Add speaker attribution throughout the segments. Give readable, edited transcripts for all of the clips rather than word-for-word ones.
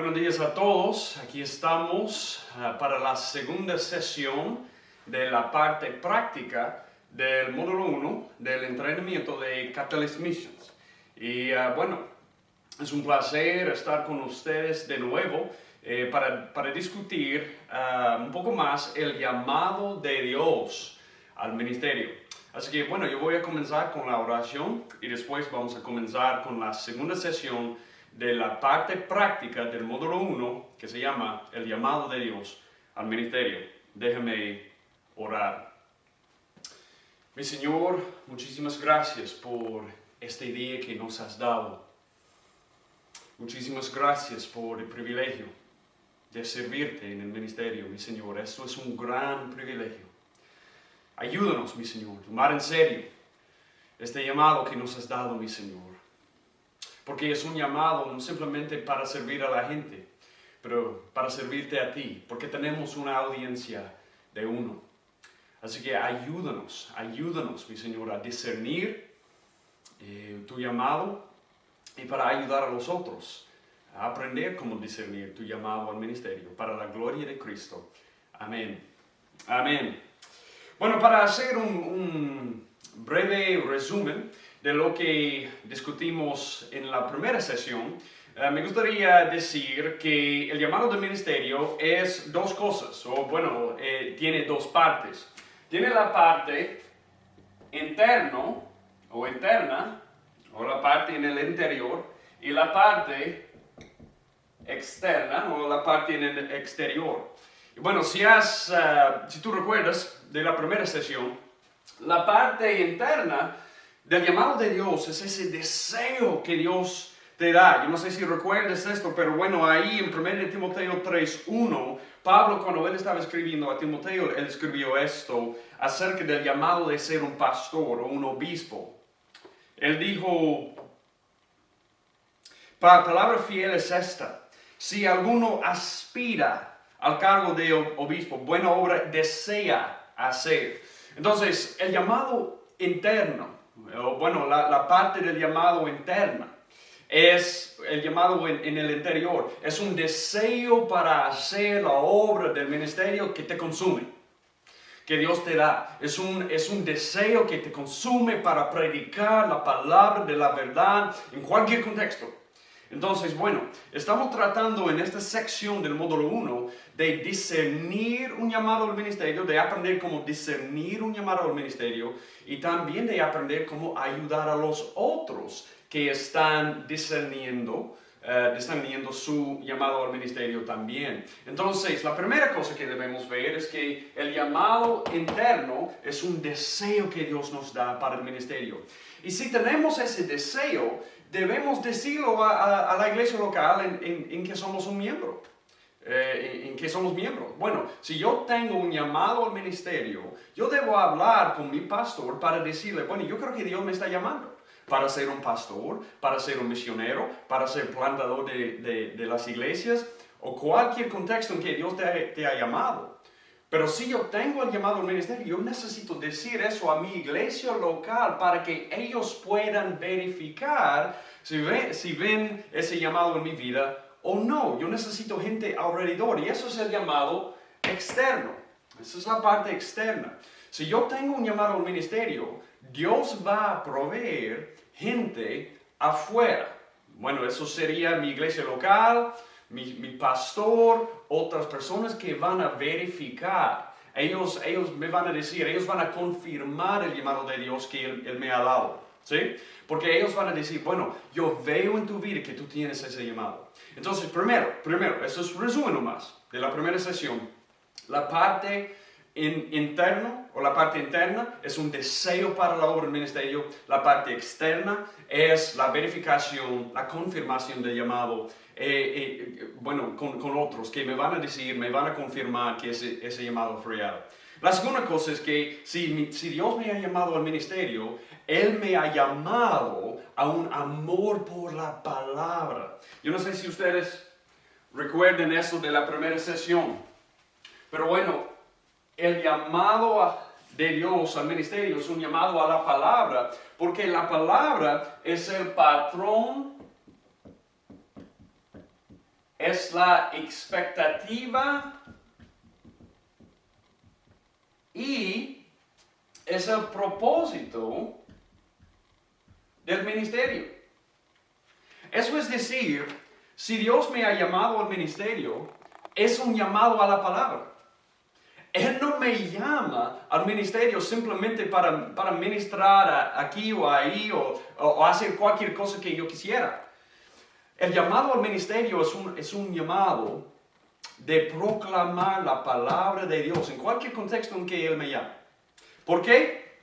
Speaker 1: Buenos días a todos. Aquí estamos para la segunda sesión de la parte práctica del módulo 1 del entrenamiento de Catalyst Missions. Y bueno, es un placer estar con ustedes de nuevo para discutir un poco más el llamado de Dios al ministerio. Así que bueno, yo voy a comenzar con la oración y después vamos a comenzar con la segunda sesión de la parte práctica del módulo 1 que se llama el llamado de Dios al ministerio. Déjame orar. Mi Señor, muchísimas gracias por este día que nos has dado. Muchísimas gracias por el privilegio de servirte en el ministerio, mi Señor. Esto es un gran privilegio. Ayúdanos, mi Señor, a tomar en serio este llamado que nos has dado, mi Señor. Porque es un llamado no simplemente para servir a la gente, pero para servirte a ti, porque tenemos una audiencia de uno. Así que ayúdanos, mi Señor, a discernir tu llamado y para ayudar a los otros a aprender cómo discernir tu llamado al ministerio, para la gloria de Cristo. Amén. Amén. Bueno, para hacer un breve resumen de lo que discutimos en la primera sesión, me gustaría decir que el llamado del ministerio es dos cosas, o bueno, tiene dos partes. Tiene la parte interno o interna, o la parte en el interior, y la parte externa o la parte en el exterior. Y bueno, si tú recuerdas de la primera sesión, la parte interna del llamado de Dios es ese deseo que Dios te da. Yo no sé si recuerdas esto, pero bueno, ahí en 1 Timoteo 3:1, Pablo, cuando él estaba escribiendo a Timoteo, él escribió esto acerca del llamado de ser un pastor o un obispo. Él dijo, palabra fiel es esta: si alguno aspira al cargo de obispo, buena obra desea hacer. Entonces, el llamado interno, bueno, la parte del llamado interna, es el llamado en el interior. Es un deseo para hacer la obra del ministerio que te consume, que Dios te da. Es un deseo que te consume para predicar la palabra de la verdad en cualquier contexto. Entonces, bueno, estamos tratando en esta sección del módulo 1 de discernir un llamado al ministerio, de aprender cómo discernir un llamado al ministerio y también de aprender cómo ayudar a los otros que están discerniendo su llamado al ministerio también. Entonces, la primera cosa que debemos ver es que el llamado interno es un deseo que Dios nos da para el ministerio. Y si tenemos ese deseo, debemos decirlo a la iglesia local en que somos un miembro. En que somos miembros. Bueno, si yo tengo un llamado al ministerio, yo debo hablar con mi pastor para decirle, bueno, yo creo que Dios me está llamando para ser un pastor, para ser un misionero, para ser plantador de las iglesias o cualquier contexto en que Dios te ha llamado. Pero si yo tengo el llamado al ministerio, yo necesito decir eso a mi iglesia local para que ellos puedan verificar si ven ese llamado en mi vida o no. Yo necesito gente alrededor y eso es el llamado externo. Esa es la parte externa. Si yo tengo un llamado al ministerio, Dios va a proveer gente afuera. Bueno, eso sería mi iglesia local, mi pastor, otras personas que van a verificar. Ellos me van a decir, ellos van a confirmar el llamado de Dios que Él me ha dado. ¿Sí? Porque ellos van a decir, bueno, yo veo en tu vida que tú tienes ese llamado. Entonces, primero, eso es un resumen nomás de la primera sesión. La parte interno o la parte interna es un deseo para la obra del ministerio. La parte externa es la verificación, la confirmación del llamado. Bueno, con otros que me van a decir, me van a confirmar que ese llamado fue real. La segunda cosa es que si Dios me ha llamado al ministerio, Él me ha llamado a un amor por la palabra. Yo no sé si ustedes recuerden eso de la primera sesión, pero bueno, el llamado de Dios al ministerio es un llamado a la palabra, porque la palabra es el patrón es la expectativa y es el propósito del ministerio. Eso es decir, si Dios me ha llamado al ministerio, es un llamado a la palabra. Él no me llama al ministerio simplemente para ministrar aquí o ahí o hacer cualquier cosa que yo quisiera. El llamado al ministerio es un llamado de proclamar la palabra de Dios en cualquier contexto en que Él me llame. ¿Por qué?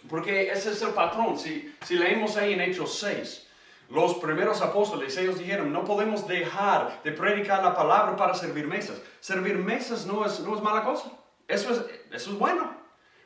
Speaker 1: Porque ese es el patrón. Si leemos ahí en Hechos 6, los primeros apóstoles, ellos dijeron, no podemos dejar de predicar la palabra para servir mesas. Servir mesas no es mala cosa. Eso es bueno.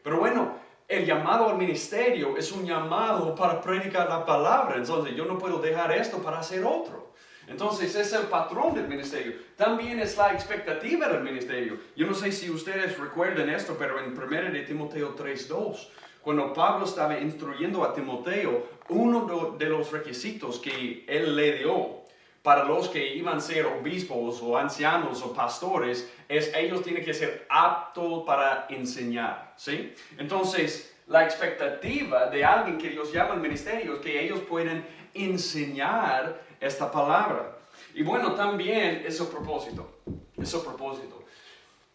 Speaker 1: Pero bueno, el llamado al ministerio es un llamado para predicar la palabra. Entonces yo no puedo dejar esto para hacer otro. Entonces es el patrón del ministerio. También es la expectativa del ministerio. Yo no sé si ustedes recuerdan esto, pero en 1 de Timoteo 3:2, cuando Pablo estaba instruyendo a Timoteo, uno de los requisitos que él le dio para los que iban a ser obispos o ancianos o pastores, es ellos tienen que ser aptos para enseñar, ¿sí? Entonces, la expectativa de alguien que Dios llama al ministerio es que ellos puedan enseñar esta palabra. Y bueno, también es el propósito.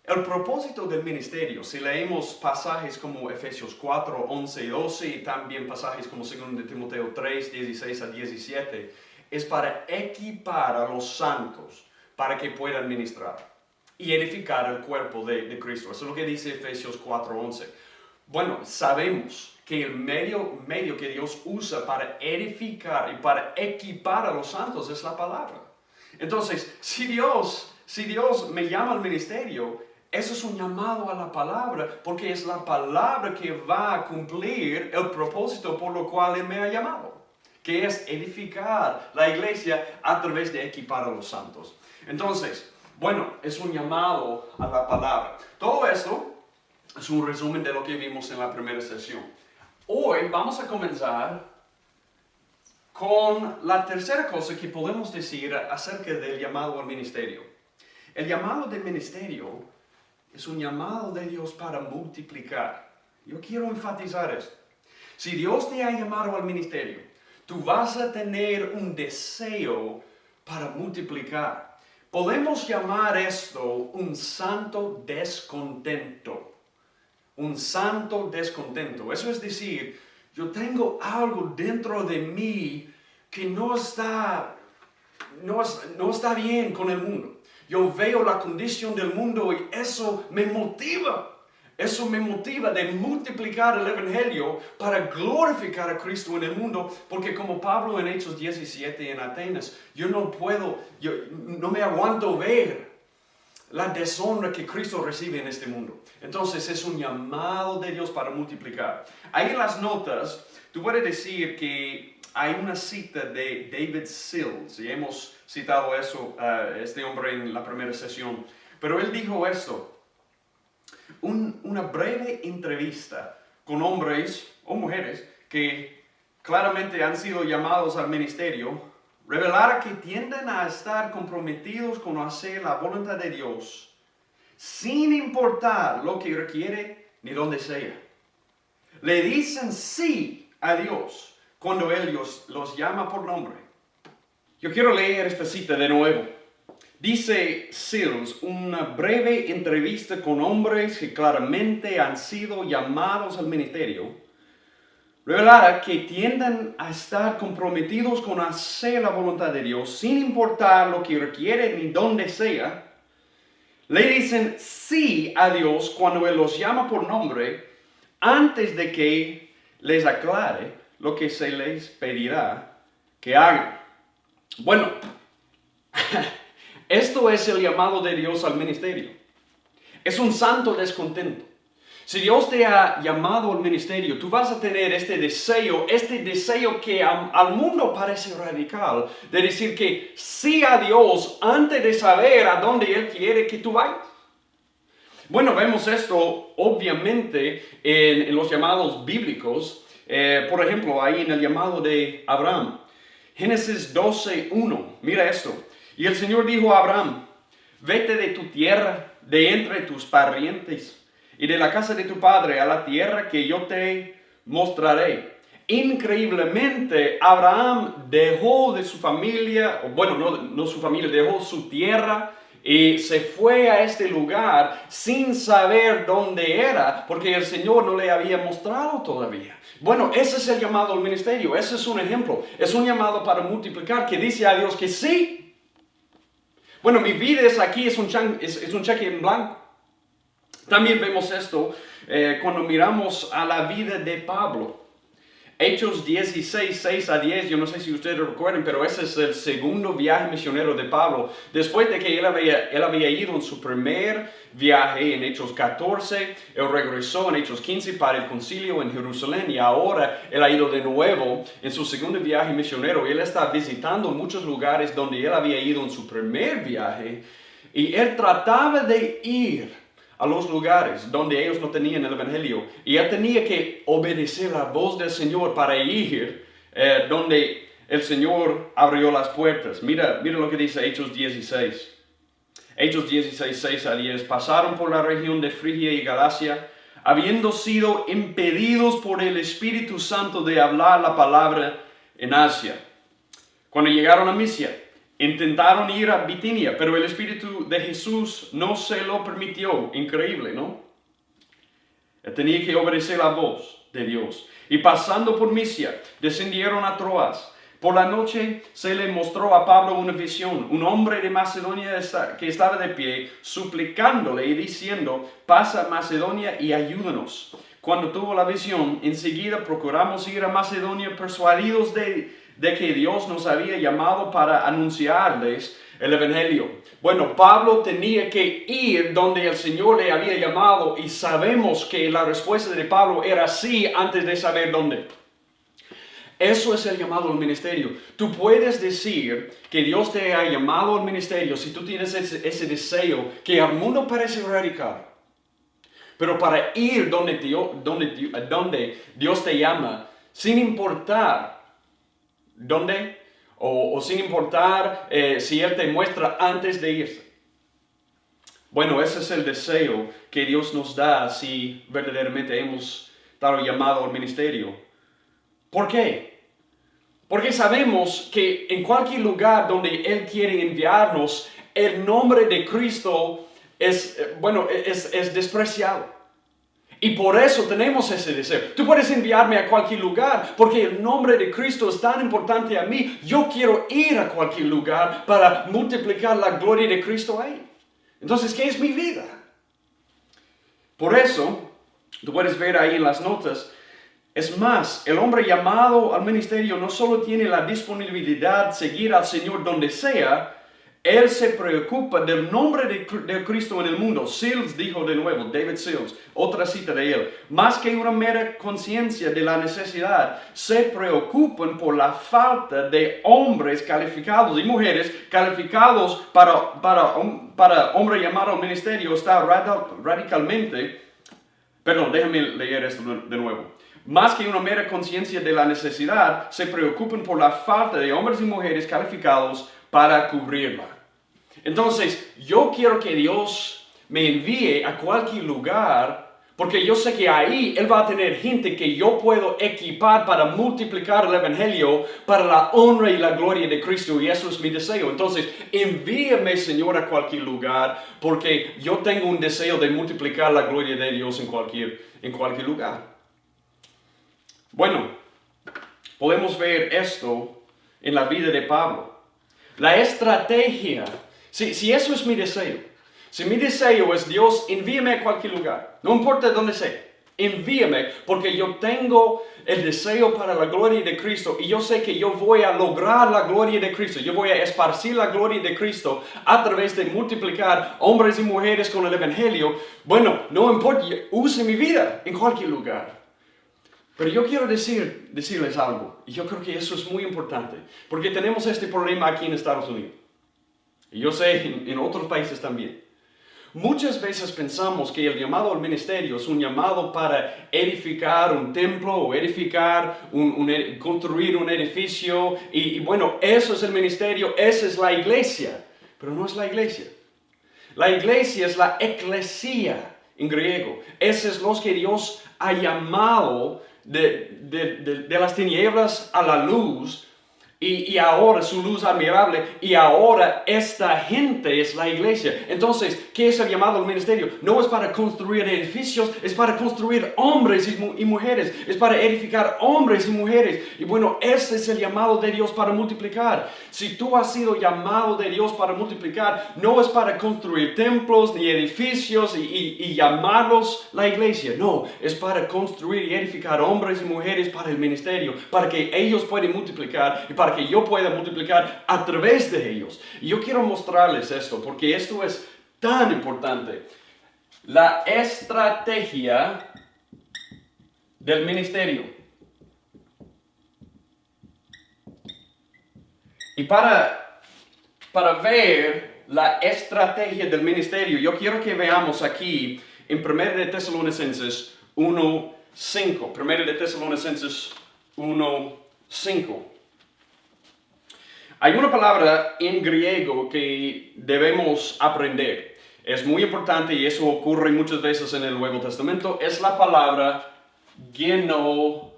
Speaker 1: El propósito del ministerio, si leemos pasajes como Efesios 4, 11 y 12, y también pasajes como 2 de Timoteo 3, 16 a 17, es para equipar a los santos para que puedan ministrar y edificar el cuerpo de Cristo. Eso es lo que dice Efesios 4, 11. Bueno, sabemos que el medio que Dios usa para edificar y para equipar a los santos es la palabra. Entonces, si Dios me llama al ministerio, eso es un llamado a la palabra, porque es la palabra que va a cumplir el propósito por lo cual Él me ha llamado, que es edificar la iglesia a través de equipar a los santos. Entonces, bueno, es un llamado a la palabra. Todo esto es un resumen de lo que vimos en la primera sesión. Hoy vamos a comenzar con la tercera cosa que podemos decir acerca del llamado al ministerio. El llamado del ministerio es un llamado de Dios para multiplicar. Yo quiero enfatizar esto. Si Dios te ha llamado al ministerio, tú vas a tener un deseo para multiplicar. Podemos llamar esto un santo descontento. Un santo descontento. Eso es decir, yo tengo algo dentro de mí que no está bien con el mundo. Yo veo la condición del mundo y eso me motiva. Eso me motiva de multiplicar el evangelio para glorificar a Cristo en el mundo. Porque como Pablo en Hechos 17 en Atenas, yo no me aguanto ver la deshonra que Cristo recibe en este mundo. Entonces es un llamado de Dios para multiplicar. Ahí en las notas, tú puedes decir que hay una cita de David Sills, y hemos citado eso, este hombre en la primera sesión, pero él dijo esto: una breve entrevista con hombres o mujeres que claramente han sido llamados al ministerio, revelará que tienden a estar comprometidos con hacer la voluntad de Dios, sin importar lo que requiere ni dónde sea. Le dicen sí a Dios cuando Él los llama por nombre. Yo quiero leer esta cita de nuevo. Dice Sills, una breve entrevista con hombres que claramente han sido llamados al ministerio, revelará que tienden a estar comprometidos con hacer la voluntad de Dios, sin importar lo que requiere ni dónde sea. Le dicen sí a Dios cuando Él los llama por nombre, antes de que les aclare lo que se les pedirá que hagan. Bueno, esto es el llamado de Dios al ministerio. Es un santo descontento. Si Dios te ha llamado al ministerio, tú vas a tener este deseo que al mundo parece radical, de decir que sí a Dios antes de saber a dónde Él quiere que tú vayas. Bueno, vemos esto obviamente en los llamados bíblicos. Por ejemplo, ahí en el llamado de Abraham, Génesis 12:1, mira esto. Y el Señor dijo a Abraham, vete de tu tierra, de entre tus parientes, y de la casa de tu padre a la tierra que yo te mostraré. Increíblemente, Abraham dejó de su familia, bueno, no su familia, dejó su tierra y se fue a este lugar sin saber dónde era, porque el Señor no le había mostrado todavía. Bueno, ese es el llamado al ministerio, ese es un ejemplo, es un llamado para multiplicar que dice a Dios que sí. Bueno, mi vida es aquí, es un cheque en blanco. También vemos esto cuando miramos a la vida de Pablo. Hechos 16, 6 a 10, yo no sé si ustedes recuerdan, pero ese es el segundo viaje misionero de Pablo. Después de que él había ido en su primer viaje en Hechos 14, él regresó en Hechos 15 para el concilio en Jerusalén y ahora él ha ido de nuevo en su segundo viaje misionero. Él está visitando muchos lugares donde él había ido en su primer viaje y él trataba de ir a los lugares donde ellos no tenían el evangelio. Y él tenía que obedecer la voz del Señor para ir donde el Señor abrió las puertas. Mira lo que dice Hechos 16. Hechos 16, 6 a 10. Pasaron por la región de Frigia y Galacia, habiendo sido impedidos por el Espíritu Santo de hablar la palabra en Asia. Cuando llegaron a Misia, intentaron ir a Bitinia, pero el Espíritu de Jesús no se lo permitió. Increíble, ¿no? Tenía que obedecer la voz de Dios. Y pasando por Misia, descendieron a Troas. Por la noche se le mostró a Pablo una visión. Un hombre de Macedonia que estaba de pie, suplicándole y diciendo, pasa a Macedonia y ayúdanos. Cuando tuvo la visión, enseguida procuramos ir a Macedonia persuadidos de que Dios nos había llamado para anunciarles el Evangelio. Bueno, Pablo tenía que ir donde el Señor le había llamado y sabemos que la respuesta de Pablo era sí antes de saber dónde. Eso es el llamado al ministerio. Tú puedes decir que Dios te ha llamado al ministerio si tú tienes ese deseo que al mundo parece radical. Pero para ir donde Dios te llama, sin importar dónde o sin importar si Él te muestra antes de irse. Bueno, ese es el deseo que Dios nos da si verdaderamente hemos estado llamado al ministerio. ¿Por qué? Porque sabemos que en cualquier lugar donde Él quiere enviarnos, el nombre de Cristo es despreciado. Y por eso tenemos ese deseo. Tú puedes enviarme a cualquier lugar porque el nombre de Cristo es tan importante a mí. Yo quiero ir a cualquier lugar para multiplicar la gloria de Cristo ahí. Entonces, ¿qué es mi vida? Por eso, tú puedes ver ahí en las notas, es más, el hombre llamado al ministerio no solo tiene la disponibilidad de seguir al Señor donde sea, él se preocupa del nombre de Cristo en el mundo. Sills dijo de nuevo, David Sills, otra cita de él, más que una mera conciencia de la necesidad, se preocupan por la falta de hombres calificados y mujeres calificados para hombre llamado al ministerio. Está radicalmente, perdón, déjame leer esto de nuevo. Más que una mera conciencia de la necesidad, se preocupan por la falta de hombres y mujeres calificados para cubrirla. Entonces, yo quiero que Dios me envíe a cualquier lugar, porque yo sé que ahí Él va a tener gente que yo puedo equipar para multiplicar el Evangelio para la honra y la gloria de Cristo, y eso es mi deseo. Entonces, envíame, Señor, a cualquier lugar, porque yo tengo un deseo de multiplicar la gloria de Dios en cualquier lugar. Bueno, podemos ver esto en la vida de Pablo. La estrategia, si eso es mi deseo, si mi deseo es Dios, envíame a cualquier lugar, no importa dónde sea, envíame porque yo tengo el deseo para la gloria de Cristo y yo sé que yo voy a lograr la gloria de Cristo, yo voy a esparcir la gloria de Cristo a través de multiplicar hombres y mujeres con el Evangelio. Bueno, no importa, use mi vida en cualquier lugar. Pero yo quiero decirles algo, y yo creo que eso es muy importante, porque tenemos este problema aquí en Estados Unidos, y yo sé en otros países también. muchas veces pensamos que el llamado al ministerio es un llamado para edificar un templo o edificar, construir un edificio. Y bueno, eso es el ministerio, esa es la iglesia. Pero no es la iglesia. La iglesia es la eclesia en griego. Esos es los que Dios ha llamado de las tinieblas a la luz. Y ahora su luz admirable, y ahora esta gente es la iglesia. Entonces, ¿qué es el llamado al ministerio? No es para construir edificios, es para construir hombres y mujeres, es para edificar hombres y mujeres. Y bueno, ese es el llamado de Dios para multiplicar. Si tú has sido llamado de Dios para multiplicar, no es para construir templos ni edificios y llamarlos la iglesia. No, es para construir y edificar hombres y mujeres para el ministerio, para que ellos puedan multiplicar y para que yo pueda multiplicar a través de ellos. Y yo quiero mostrarles esto, porque esto es tan importante. La estrategia del ministerio. Y para ver la estrategia del ministerio, yo quiero que veamos aquí en 1 de Tesalonicenses 1:5. 1 de Tesalonicenses 1:5. Hay una palabra en griego que debemos aprender. Es muy importante y eso ocurre muchas veces en el Nuevo Testamento. Es la palabra genomai.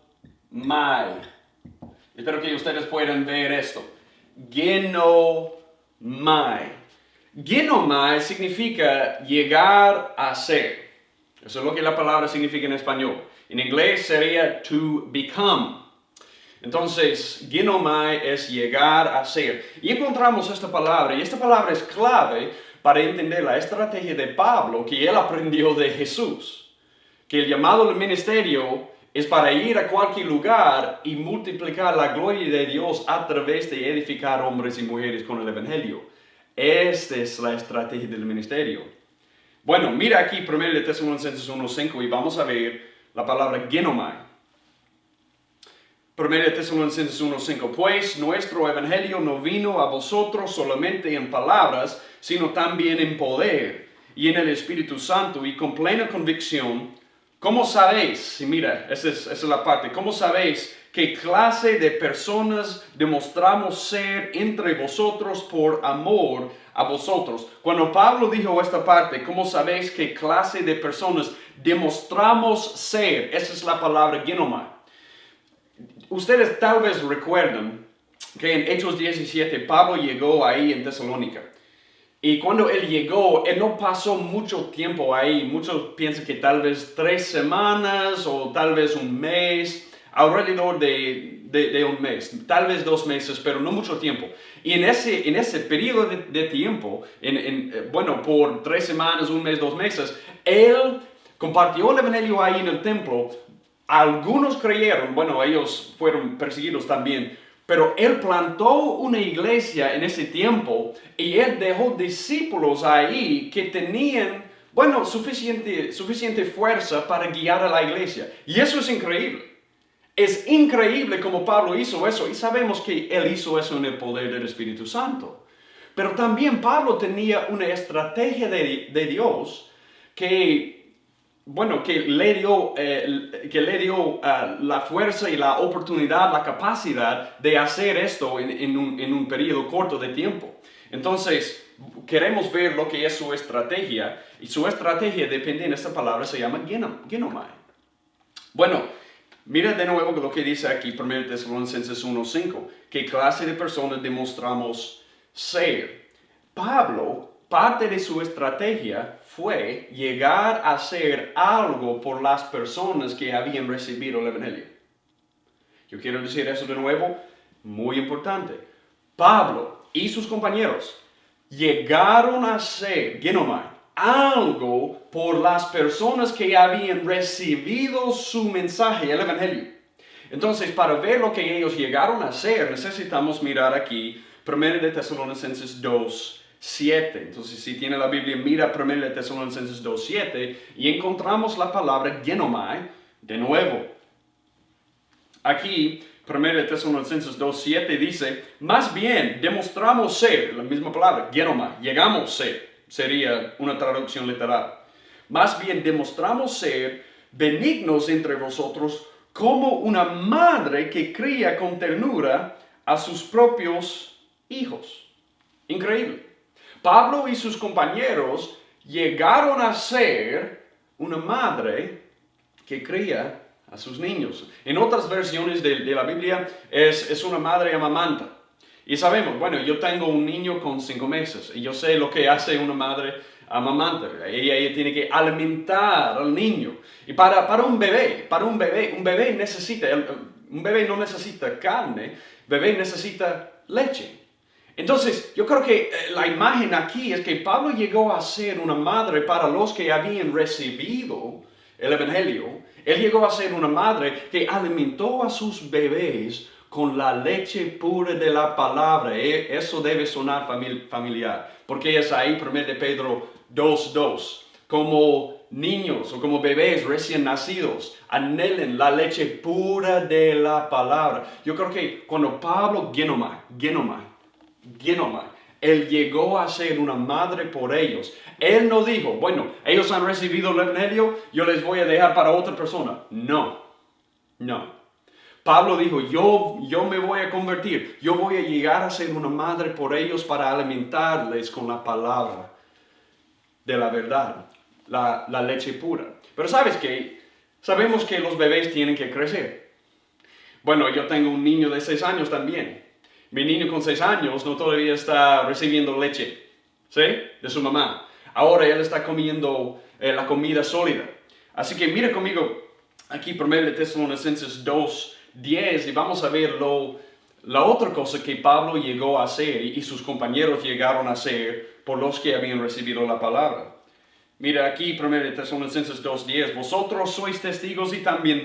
Speaker 1: Espero que ustedes puedan ver esto. Genomai. Genomai significa llegar a ser. Eso es lo que la palabra significa en español. En inglés sería to become. Entonces, genomai es llegar a ser. Y encontramos esta palabra, y esta palabra es clave para entender la estrategia de Pablo que él aprendió de Jesús. Que el llamado del ministerio es para ir a cualquier lugar y multiplicar la gloria de Dios a través de edificar hombres y mujeres con el Evangelio. Esta es la estrategia del ministerio. Bueno, mira aquí 1 de Tesalonicenses 1:5 y vamos a ver la palabra genomai. 1 de Tesalonicenses 1:5, pues nuestro evangelio no vino a vosotros solamente en palabras, sino también en poder y en el Espíritu Santo y con plena convicción. ¿Cómo sabéis? Y mira, esa es la parte. ¿Cómo sabéis qué clase de personas demostramos ser entre vosotros por amor a vosotros? Cuando Pablo dijo esta parte, ¿cómo sabéis qué clase de personas demostramos ser? Esa es la palabra genomai. Ustedes tal vez recuerdan que en Hechos 17 Pablo llegó ahí en Tesalónica. Y cuando él llegó, él no pasó mucho tiempo ahí. Muchos piensan que tal vez 3 semanas o tal vez un mes, alrededor de un mes, tal vez 2 meses, pero no mucho tiempo. Y en ese periodo de tiempo, bueno, por 3 semanas, un mes, 2 meses, él compartió el evangelio ahí en el templo. Algunos creyeron, bueno, ellos fueron perseguidos también, pero él plantó una iglesia en ese tiempo y él dejó discípulos ahí que tenían, bueno, suficiente fuerza para guiar a la iglesia. Y eso es increíble. Es increíble como Pablo hizo eso y sabemos que él hizo eso en el poder del Espíritu Santo. Pero también Pablo tenía una estrategia de Dios que le dio la fuerza y la oportunidad, la capacidad de hacer esto en un periodo corto de tiempo. Entonces, queremos ver lo que es su estrategia, y su estrategia depende de esta palabra, se llama genomai. Bueno, mira de nuevo lo que dice aquí, 1 Tesalonicenses 1:5, ¿qué clase de personas demostramos ser? Pablo, parte de su estrategia fue llegar a hacer algo por las personas que habían recibido el Evangelio. Yo quiero decir eso de nuevo, muy importante. Pablo y sus compañeros llegaron a hacer, genomai, algo por las personas que habían recibido su mensaje, el Evangelio. Entonces, para ver lo que ellos llegaron a hacer, necesitamos mirar aquí 1 de Tesalonicenses 2:7. Entonces, si tiene la Biblia, mira 1 de Tesalonicenses 2:7 y encontramos la palabra genomai de nuevo. Aquí, 1 de Tesalonicenses 2:7 dice, más bien demostramos ser, la misma palabra, genomai, llegamos a ser. sería una traducción literal. Más bien demostramos ser benignos entre vosotros como una madre que cría con ternura a sus propios hijos. Increíble. Pablo y sus compañeros llegaron a ser una madre que cría a sus niños. En otras versiones de la Biblia es una madre amamanta. Y sabemos, bueno, yo tengo un niño con 5 meses y yo sé lo que hace una madre amamanta. Ella tiene que alimentar al niño. Y para un bebé necesita, un bebé no necesita carne, bebé necesita leche. Entonces, yo creo que la imagen aquí es que Pablo llegó a ser una madre para los que habían recibido el Evangelio. Él llegó a ser una madre que alimentó a sus bebés con la leche pura de la palabra. Eso debe sonar familiar, porque es ahí 1 Pedro 2:2. Como niños o como bebés recién nacidos, anhelen la leche pura de la palabra. Yo creo que cuando Pablo, él llegó a ser una madre por ellos. Él no dijo, bueno, ellos han recibido el Evangelio, yo les voy a dejar para otra persona. No. Pablo dijo, yo me voy a convertir, yo voy a llegar a ser una madre por ellos para alimentarles con la palabra de la verdad, la leche pura. Pero ¿sabes qué? Sabemos que los bebés tienen que crecer. Bueno, yo tengo un niño de 6 años también. Mi niño con 6 años no todavía está recibiendo leche, ¿sí? De su mamá. Ahora él está comiendo la comida sólida. Así que mira conmigo aquí 1 Tesalonicenses 2:10 y vamos a ver la otra cosa que Pablo llegó a hacer y sus compañeros llegaron a hacer por los que habían recibido la palabra. Mira aquí 1 Tesalonicenses 2:10, vosotros sois testigos y también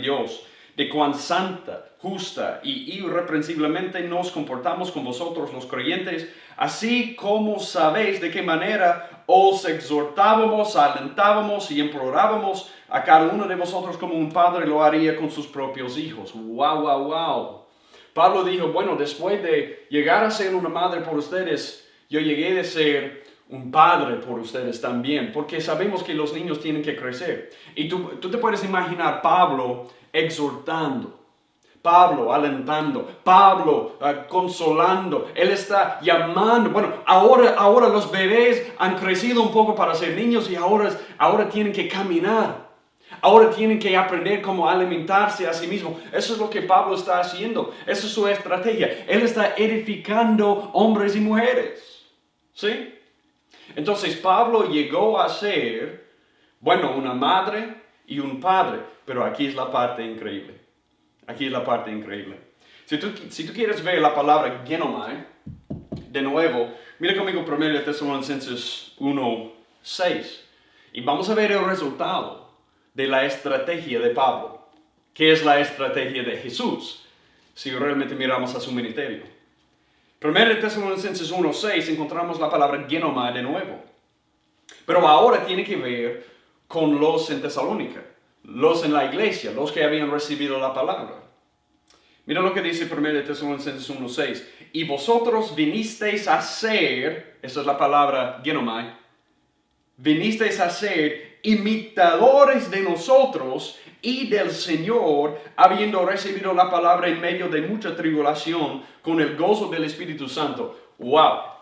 Speaker 1: Dios, de cuán santa, justa y irreprensiblemente nos comportamos con vosotros los creyentes, así como sabéis de qué manera os exhortábamos, alentábamos y implorábamos a cada uno de vosotros como un padre lo haría con sus propios hijos. ¡Wow! Pablo dijo, bueno, después de llegar a ser una madre por ustedes, yo llegué a ser un padre por ustedes también, porque sabemos que los niños tienen que crecer. Y tú te puedes imaginar Pablo exhortando, Pablo alentando, Pablo consolando. Él está llamando. Bueno, ahora los bebés han crecido un poco para ser niños y ahora tienen que caminar. Ahora tienen que aprender cómo alimentarse a sí mismo. Eso es lo que Pablo está haciendo. Esa es su estrategia. Él está edificando hombres y mujeres. ¿Sí? Entonces Pablo llegó a ser, bueno, una madre y un padre. Pero aquí es la parte increíble. Si tú quieres ver la palabra genomai, de nuevo, mira conmigo 1 Tesalonicenses 1:6. Y vamos a ver el resultado de la estrategia de Pablo. ¿Qué es la estrategia de Jesús? Si realmente miramos a su ministerio. 1 Tesalonicenses 1:6 encontramos la palabra genomai de nuevo. Pero ahora tiene que ver con los en Tesalónica, los en la iglesia, los que habían recibido la palabra. Mira lo que dice 1 Tesalonicenses 1:6. Y vosotros vinisteis a ser, esa es la palabra genomai, vinisteis a ser imitadores de nosotros y del Señor, habiendo recibido la palabra en medio de mucha tribulación, con el gozo del Espíritu Santo. ¡Wow!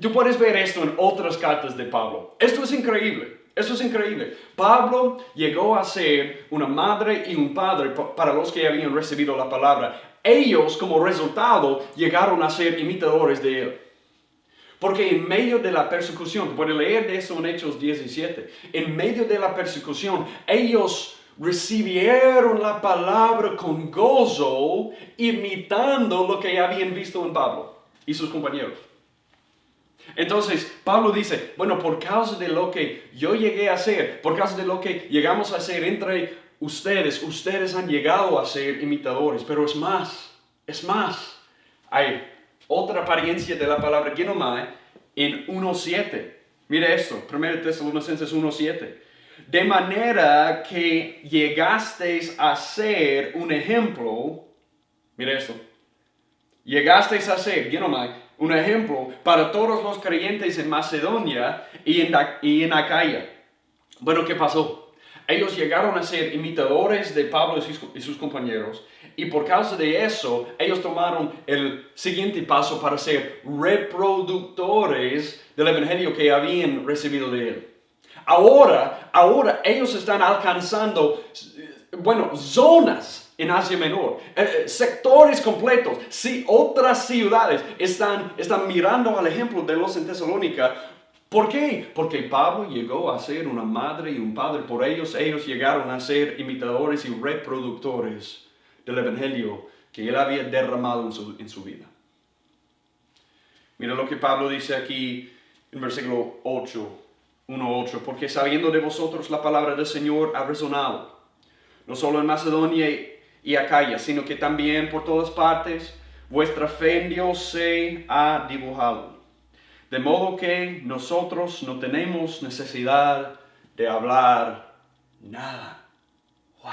Speaker 1: Tú puedes ver esto en otras cartas de Pablo. Esto es increíble. Pablo llegó a ser una madre y un padre para los que habían recibido la palabra. Ellos, como resultado, llegaron a ser imitadores de él. Porque en medio de la persecución, puedes leer de eso en Hechos 17, en medio de la persecución, ellos recibieron la palabra con gozo, imitando lo que habían visto en Pablo y sus compañeros. Entonces, Pablo dice, bueno, por causa de lo que yo llegué a hacer, por causa de lo que llegamos a hacer entre ustedes han llegado a ser imitadores, pero es más. Hay otra apariencia de la palabra genomai en 1:7. Mira esto, 1 Tesalonicenses 1:7. De manera que llegasteis a ser un ejemplo, mira esto, llegasteis a ser, genomai, un ejemplo para todos los creyentes en Macedonia y en Acaya. Bueno, ¿qué pasó? Ellos llegaron a ser imitadores de Pablo y sus compañeros, y por causa de eso, ellos tomaron el siguiente paso para ser reproductores del evangelio que habían recibido de él. Ahora ellos están alcanzando, zonas en Asia Menor, sectores completos. Sí, otras ciudades están mirando al ejemplo de los en Tesalónica. ¿Por qué? Porque Pablo llegó a ser una madre y un padre por ellos. Ellos llegaron a ser imitadores y reproductores del evangelio que él había derramado en su vida. Mira lo que Pablo dice aquí en versículo 1:8. Porque sabiendo de vosotros la palabra del Señor ha resonado, no solo en Macedonia y Acaya, sino que también por todas partes vuestra fe en Dios se ha dibujado. De modo que nosotros no tenemos necesidad de hablar nada. Wow.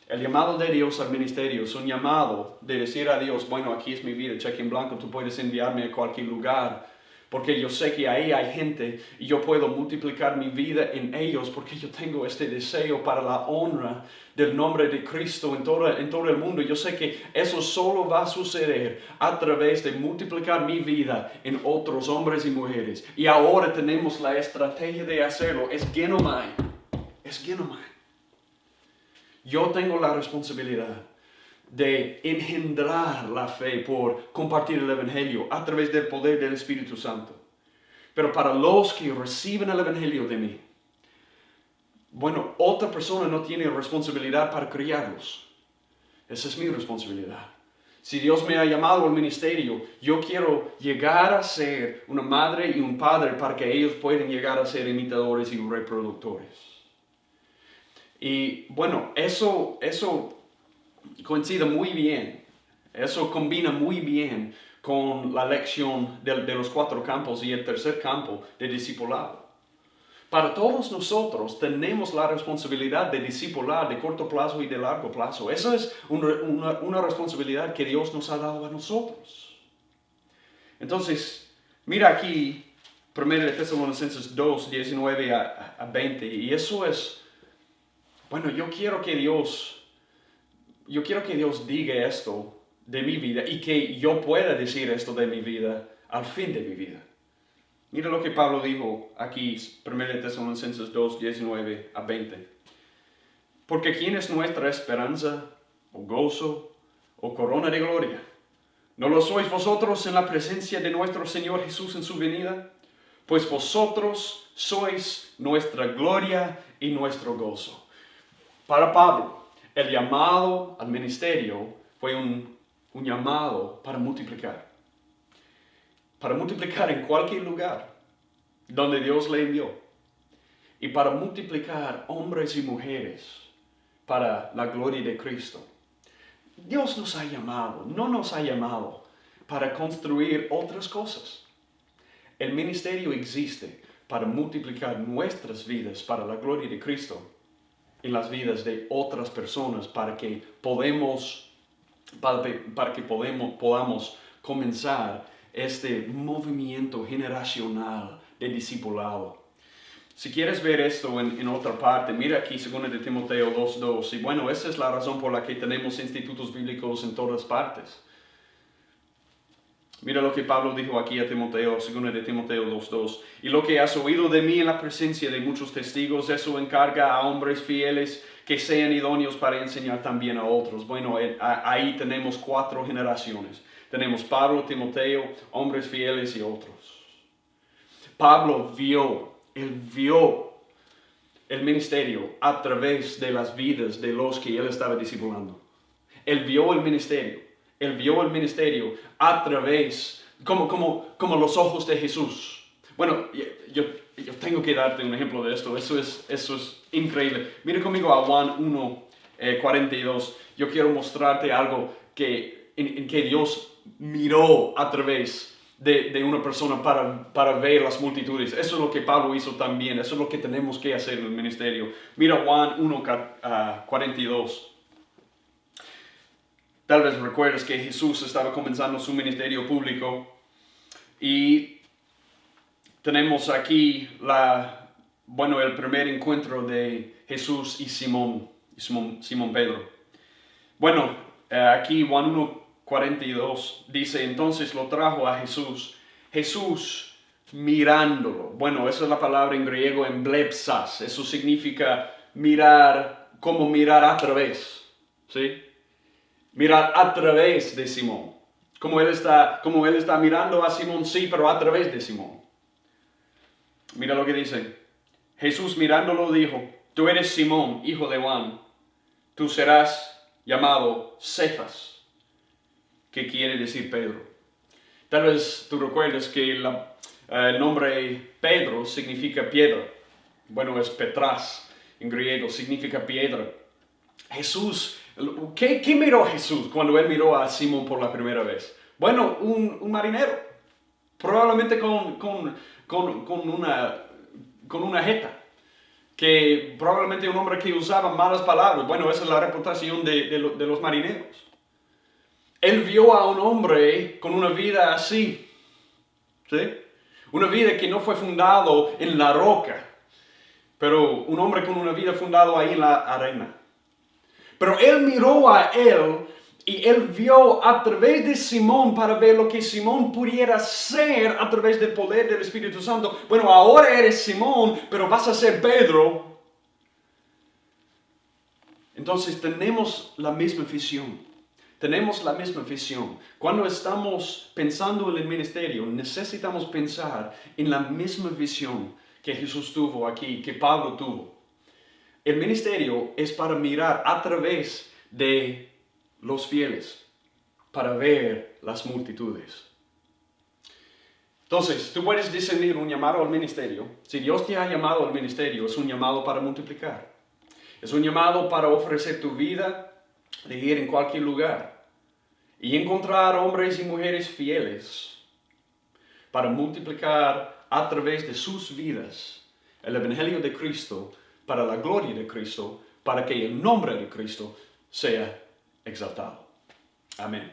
Speaker 1: El llamado de Dios al ministerio es un llamado de decir a Dios, bueno, aquí es mi vida, cheque en blanco, tú puedes enviarme a cualquier lugar. Porque yo sé que ahí hay gente y yo puedo multiplicar mi vida en ellos porque yo tengo este deseo para la honra del nombre de Cristo en todo el mundo. Yo sé que eso solo va a suceder a través de multiplicar mi vida en otros hombres y mujeres. Y ahora tenemos la estrategia de hacerlo. Es genomai. Yo tengo la responsabilidad de engendrar la fe por compartir el evangelio a través del poder del Espíritu Santo. Pero para los que reciben el evangelio de mí, otra persona no tiene responsabilidad para criarlos. Esa es mi responsabilidad. Si Dios me ha llamado al ministerio, yo quiero llegar a ser una madre y un padre para que ellos puedan llegar a ser imitadores y reproductores. Y eso coincide muy bien, eso combina muy bien con la lección de los 4 campos y el tercer campo de discipulado. Para todos nosotros tenemos la responsabilidad de discipular de corto plazo y de largo plazo. Esa es una responsabilidad que Dios nos ha dado a nosotros. Entonces, mira aquí, 1 Tesalonicenses 2, 19 a 20, y eso es, yo quiero que Dios diga esto de mi vida y que yo pueda decir esto de mi vida al fin de mi vida. Mira lo que Pablo dijo aquí, 1 Tesalonicenses 2, 19 a 20. Porque ¿quién es nuestra esperanza, o gozo, o corona de gloria? ¿No lo sois vosotros en la presencia de nuestro Señor Jesús en su venida? Pues vosotros sois nuestra gloria y nuestro gozo. Para Pablo, el llamado al ministerio fue un llamado para multiplicar. Para multiplicar en cualquier lugar donde Dios le envió. Y para multiplicar hombres y mujeres para la gloria de Cristo. Dios nos ha llamado, no nos ha llamado para construir otras cosas. El ministerio existe para multiplicar nuestras vidas para la gloria de Cristo en las vidas de otras personas para que podamos comenzar este movimiento generacional de discipulado. Si quieres ver esto en otra parte, mira aquí 2 de Timoteo 2:2. Y esa es la razón por la que tenemos institutos bíblicos en todas partes. Mira lo que Pablo dijo aquí a Timoteo, 2 de Timoteo 2:2. Y lo que has oído de mí en la presencia de muchos testigos, eso encarga a hombres fieles que sean idóneos para enseñar también a otros. Ahí tenemos 4 generaciones. Tenemos Pablo, Timoteo, hombres fieles y otros. Pablo vio el ministerio a través de las vidas de los que él estaba discipulando. Él vio el ministerio a través, como los ojos de Jesús. Yo tengo que darte un ejemplo de esto. Eso es increíble. Mira conmigo a Juan 1:42. Yo quiero mostrarte algo en que Dios miró a través de una persona para ver las multitudes. Eso es lo que Pablo hizo también. Eso es lo que tenemos que hacer en el ministerio. Mira Juan 1:42. Tal vez recuerdas que Jesús estaba comenzando su ministerio público y tenemos aquí el primer encuentro de Jesús y Simón Pedro. Bueno, aquí Juan 1:42 dice, entonces lo trajo a Jesús mirándolo. Bueno, esa es la palabra en griego emblepsas, eso significa mirar, como mirar a través, ¿sí? Mirar a través de Simón. Como él está mirando a Simón, sí, pero a través de Simón. Mira lo que dice. Jesús mirándolo dijo, tú eres Simón, hijo de Juan. Tú serás llamado Cefas, que quiere decir Pedro. Tal vez tú recuerdes que el nombre Pedro significa piedra. Bueno, es Petras en griego, significa piedra. Jesús, ¿qué miró Jesús cuando él miró a Simón por la primera vez? Bueno, un marinero, probablemente con una jeta, que probablemente un hombre que usaba malas palabras. Bueno, esa es la reputación de los marineros. Él vio a un hombre con una vida así, ¿sí? Una vida que no fue fundado en la roca, pero un hombre con una vida fundado ahí en la arena. Pero él miró a él y él vio a través de Simón para ver lo que Simón pudiera ser a través del poder del Espíritu Santo. Bueno, ahora eres Simón, pero vas a ser Pedro. Entonces tenemos la misma visión. Tenemos la misma visión. Cuando estamos pensando en el ministerio, necesitamos pensar en la misma visión que Jesús tuvo aquí, que Pablo tuvo. El ministerio es para mirar a través de los fieles, para ver las multitudes. Entonces, tú puedes discernir un llamado al ministerio. Si Dios te ha llamado al ministerio, es un llamado para multiplicar. Es un llamado para ofrecer tu vida, de ir en cualquier lugar y encontrar hombres y mujeres fieles para multiplicar a través de sus vidas el Evangelio de Cristo, para la gloria de Cristo, para que el nombre de Cristo sea exaltado. Amén.